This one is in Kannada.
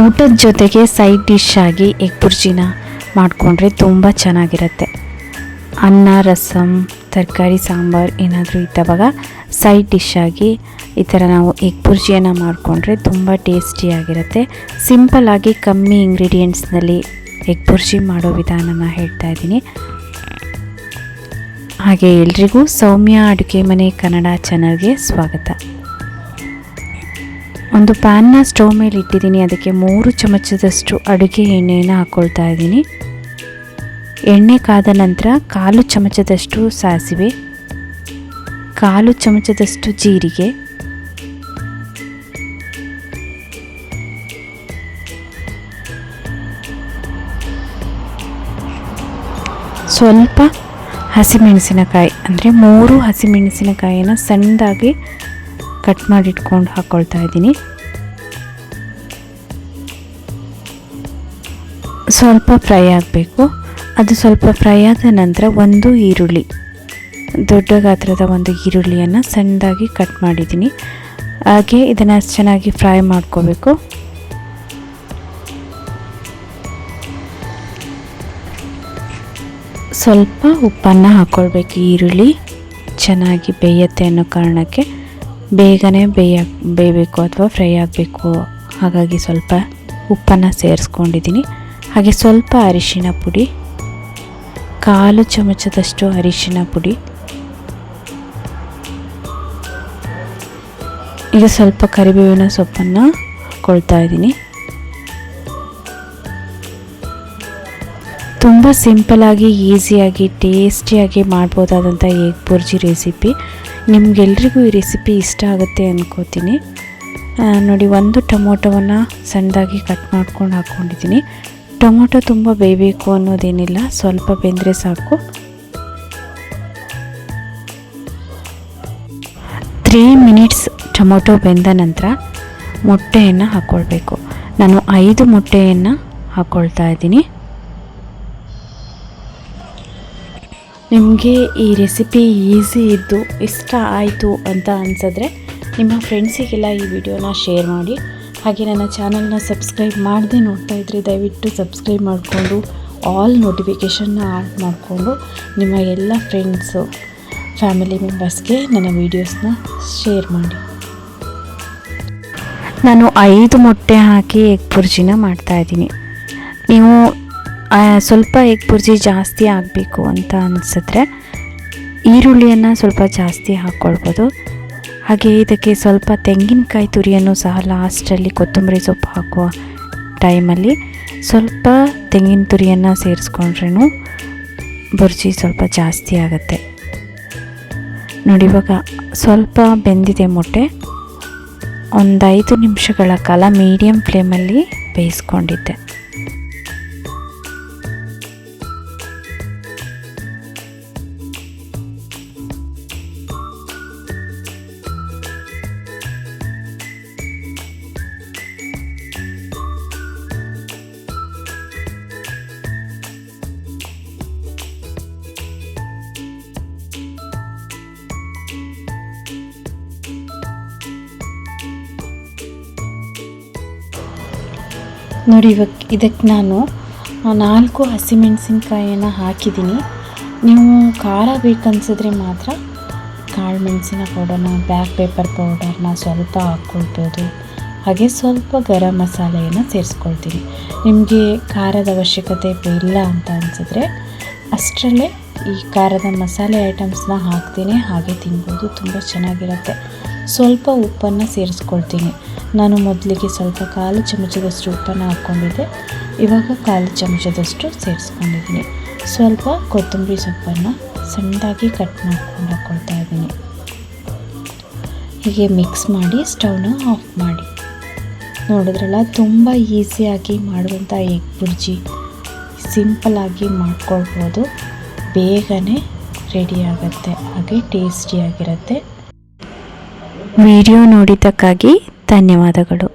ಊಟದ ಜೊತೆಗೆ ಸೈಡ್ ಡಿಶ್ ಆಗಿ ಎಗ್ ಬುರ್ಜಿನ ಮಾಡಿಕೊಂಡ್ರೆ ತುಂಬ ಚೆನ್ನಾಗಿರುತ್ತೆ. ಅನ್ನ, ರಸಮ್, ತರಕಾರಿ, ಸಾಂಬಾರು ಏನಾದರೂ ಇದ್ದವಾಗ ಸೈಡ್ ಡಿಶ್ ಆಗಿ ಈ ಥರ ನಾವು ಎಗ್ ಬುರ್ಜಿಯನ್ನು ಮಾಡಿಕೊಂಡ್ರೆ ತುಂಬ ಟೇಸ್ಟಿಯಾಗಿರುತ್ತೆ. ಸಿಂಪಲ್ಲಾಗಿ ಕಮ್ಮಿ ಇಂಗ್ರೀಡಿಯೆಂಟ್ಸ್ನಲ್ಲಿ ಎಗ್ ಬುರ್ಜಿ ಮಾಡೋ ವಿಧಾನನ ಹೇಳ್ತಾ ಇದ್ದೀನಿ. ಹಾಗೆ ಎಲ್ರಿಗೂ ಸೌಮ್ಯ ಅಡುಗೆ ಮನೆ ಕನ್ನಡ ಚಾನಲ್ಗೆ ಸ್ವಾಗತ. ಒಂದು ಪ್ಯಾನ್ನ ಸ್ಟವ್ ಮೇಲೆ ಇಟ್ಟಿದ್ದೀನಿ. ಅದಕ್ಕೆ 3 ಚಮಚದಷ್ಟು ಅಡುಗೆ ಎಣ್ಣೆಯನ್ನು ಹಾಕ್ಕೊಳ್ತಾ ಇದ್ದೀನಿ. ಎಣ್ಣೆ ಕಾದ ನಂತರ 1/4 ಚಮಚದಷ್ಟು ಸಾಸಿವೆ, 1/4 ಚಮಚದಷ್ಟು ಜೀರಿಗೆ, ಸ್ವಲ್ಪ ಹಸಿಮೆಣಸಿನಕಾಯಿ ಅಂದರೆ 3 ಹಸಿಮೆಣಸಿನಕಾಯಿನ ಸಣ್ಣದಾಗಿ ಕಟ್ ಮಾಡಿಟ್ಕೊಂಡು ಹಾಕ್ಕೊಳ್ತಾ ಇದ್ದೀನಿ. ಸ್ವಲ್ಪ ಫ್ರೈ ಆಗಬೇಕು. ಅದು ಸ್ವಲ್ಪ ಫ್ರೈ ಆದ ನಂತರ ಒಂದು ಈರುಳ್ಳಿ, ದೊಡ್ಡ ಗಾತ್ರದ ಒಂದು ಈರುಳ್ಳಿಯನ್ನು ಸಣ್ಣದಾಗಿ ಕಟ್ ಮಾಡಿದ್ದೀನಿ. ಹಾಗೆ ಇದನ್ನು ಚೆನ್ನಾಗಿ ಫ್ರೈ ಮಾಡ್ಕೋಬೇಕು. ಸ್ವಲ್ಪ ಉಪ್ಪನ್ನು ಹಾಕ್ಕೊಳ್ಬೇಕು. ಈರುಳ್ಳಿ ಚೆನ್ನಾಗಿ ಬೇಯುತ್ತೆ ಅನ್ನೋ ಕಾರಣಕ್ಕೆ ಬೇಗನೆ ಬೇಯಬೇಕು ಅಥವಾ ಫ್ರೈ ಆಗಬೇಕು. ಹಾಗಾಗಿ ಸ್ವಲ್ಪ ಉಪ್ಪನ್ನು ಸೇರಿಸ್ಕೊಂಡಿದ್ದೀನಿ. ಹಾಗೆ ಸ್ವಲ್ಪ ಅರಿಶಿಣ ಪುಡಿ, 1/4 ಚಮಚದಷ್ಟು ಅರಿಶಿಣ ಪುಡಿ. ಈಗ ಸ್ವಲ್ಪ ಕರಿಬೇವಿನ ಸೊಪ್ಪನ್ನು ಹಾಕ್ಕೊಳ್ತಾ ಇದ್ದೀನಿ. ತುಂಬ ಸಿಂಪಲಾಗಿ, ಈಸಿಯಾಗಿ, ಟೇಸ್ಟಿಯಾಗಿ ಮಾಡ್ಬೋದಾದಂಥ ಎಗ್ ಬುರ್ಜಿ ರೆಸಿಪಿ. ನಿಮಗೆಲ್ರಿಗೂ ಈ ರೆಸಿಪಿ ಇಷ್ಟ ಆಗುತ್ತೆ ಅಂದ್ಕೋತೀನಿ. ನೋಡಿ, ಒಂದು ಟೊಮೊಟೊವನ್ನು ಸಣ್ಣದಾಗಿ ಕಟ್ ಮಾಡ್ಕೊಂಡು ಹಾಕ್ಕೊಂಡಿದ್ದೀನಿ. ಟೊಮೊಟೊ ತುಂಬ ಬೇಯಬೇಕು ಅನ್ನೋದೇನಿಲ್ಲ, ಸ್ವಲ್ಪ ಬೆಂದರೆ ಸಾಕು. 3 ಮಿನಿಟ್ಸ್ ಟೊಮೊಟೊ ಬೆಂದ ನಂತರ ಮೊಟ್ಟೆಯನ್ನು ಹಾಕ್ಕೊಳ್ಬೇಕು. ನಾನು 5 ಮೊಟ್ಟೆಯನ್ನು ಹಾಕ್ಕೊಳ್ತಾ ಇದ್ದೀನಿ. ನಿಮಗೆ ಈ ರೆಸಿಪಿ ಈಸಿ ಇದ್ದು ಇಷ್ಟ ಆಯಿತು ಅಂತ ಅನಿಸಿದ್ರೆ ನಿಮ್ಮ ಫ್ರೆಂಡ್ಸಿಗೆಲ್ಲ ಈ ವಿಡಿಯೋನ ಶೇರ್ ಮಾಡಿ. ಹಾಗೆ ನನ್ನ ಚಾನಲ್ನ ಸಬ್ಸ್ಕ್ರೈಬ್ ಮಾಡದೆ ನೋಡ್ತಾ ಇದ್ದರೆ ದಯವಿಟ್ಟು ಸಬ್ಸ್ಕ್ರೈಬ್ ಮಾಡಿಕೊಂಡು ಆಲ್ ನೋಟಿಫಿಕೇಷನ್ನ ಆನ್ ಮಾಡಿಕೊಂಡು ನಿಮ್ಮ ಎಲ್ಲ ಫ್ರೆಂಡ್ಸು, ಫ್ಯಾಮಿಲಿ ಮೆಂಬರ್ಸ್ಗೆ ನನ್ನ ವೀಡಿಯೋಸ್ನ ಶೇರ್ ಮಾಡಿ. ನಾನು 5 ಮೊಟ್ಟೆ ಹಾಕಿ ಎಗ್ ಬುರ್ಜಿನ ಮಾಡ್ತಾಯಿದ್ದೀನಿ. ನೀವು ಸ್ವಲ್ಪ ಎಗ್ ಬುರ್ಜಿ ಜಾಸ್ತಿ ಆಗಬೇಕು ಅಂತ ಅನಿಸಿದ್ರೆ ಈರುಳ್ಳಿಯನ್ನು ಸ್ವಲ್ಪ ಜಾಸ್ತಿ ಹಾಕ್ಕೊಳ್ಬೋದು. ಹಾಗೆ ಇದಕ್ಕೆ ಸ್ವಲ್ಪ ತೆಂಗಿನಕಾಯಿ ತುರಿಯನ್ನು ಸಹ ಲಾಸ್ಟಲ್ಲಿ ಕೊತ್ತಂಬರಿ ಸೊಪ್ಪು ಹಾಕುವ ಟೈಮಲ್ಲಿ ಸ್ವಲ್ಪ ತೆಂಗಿನ ತುರಿಯನ್ನು ಸೇರಿಸ್ಕೊಂಡ್ರೂ ಬುರ್ಜಿ ಸ್ವಲ್ಪ ಜಾಸ್ತಿ ಆಗುತ್ತೆ. ನೋಡಿ, ಇವಾಗ ಸ್ವಲ್ಪ ಬೆಂದಿದೆ ಮೊಟ್ಟೆ. ಒಂದು 5 ನಿಮಿಷಗಳ ಕಾಲ ಮೀಡಿಯಮ್ ಫ್ಲೇಮಲ್ಲಿ ಬೇಯಿಸ್ಕೊಂಡಿದ್ದೆ. ನೋಡಿ, ಇವಾಗ ಇದಕ್ಕೆ ನಾನು 4 ಹಸಿಮೆಣಸಿನ್ಕಾಯಿಯನ್ನು ಹಾಕಿದ್ದೀನಿ. ನೀವು ಖಾರ ಬೇಕನ್ಸಿದ್ರೆ ಮಾತ್ರ ಕಾಳು ಮೆಣಸಿನ ಪೌಡರ್ನ, ಬ್ಲ್ಯಾಕ್ ಪೆಪ್ಪರ್ ಪೌಡರ್ನ ಸ್ವಲ್ಪ ಹಾಕ್ಕೊಳ್ಬೋದು. ಹಾಗೆ ಸ್ವಲ್ಪ ಗರಂ ಮಸಾಲೆಯನ್ನು ಸೇರಿಸ್ಕೊಳ್ತೀನಿ. ನಿಮಗೆ ಖಾರದ ಅವಶ್ಯಕತೆ ಇಲ್ಲ ಅಂತ ಅನಿಸಿದ್ರೆ ಅಷ್ಟರಲ್ಲೇ ಈ ಖಾರದ ಮಸಾಲೆ ಐಟಮ್ಸ್ನ ಹಾಕ್ತೀನಿ, ಹಾಗೆ ತಿನ್ಬೋದು, ತುಂಬ ಚೆನ್ನಾಗಿರುತ್ತೆ. ಸ್ವಲ್ಪ ಉಪ್ಪನ್ನು ಸೇರಿಸ್ಕೊಳ್ತೀನಿ. ನಾನು ಮೊದಲಿಗೆ ಸ್ವಲ್ಪ 1/4 ಚಮಚದಷ್ಟು ಉಪ್ಪನ್ನು ಹಾಕ್ಕೊಂಡಿದ್ದೆ. ಇವಾಗ 1/4 ಚಮಚದಷ್ಟು ಸೇರಿಸ್ಕೊಂಡಿದ್ದೀನಿ. ಸ್ವಲ್ಪ ಕೊತ್ತಂಬರಿ ಸೊಪ್ಪನ್ನು ಸಣ್ಣದಾಗಿ ಕಟ್ ಮಾಡ್ಕೊಂಡು ಹಾಕ್ಕೊಳ್ತಾ ಇದ್ದೀನಿ. ಹೀಗೆ ಮಿಕ್ಸ್ ಮಾಡಿ ಸ್ಟವ್ನ ಆಫ್ ಮಾಡಿ. ನೋಡಿದ್ರಲ್ಲ, ತುಂಬ ಈಸಿಯಾಗಿ ಮಾಡುವಂಥ ಎಗ್ ಬುರ್ಜಿ ಸಿಂಪಲ್ಲಾಗಿ ಮಾಡ್ಕೊಳ್ಬೋದು. ಬೇಗನೆ ರೆಡಿ ಆಗುತ್ತೆ, ಹಾಗೆ ಟೇಸ್ಟಿಯಾಗಿರುತ್ತೆ. ವಿಡಿಯೋ ನೋಡಿದ್ದಕ್ಕಾಗಿ ಧನ್ಯವಾದಗಳು.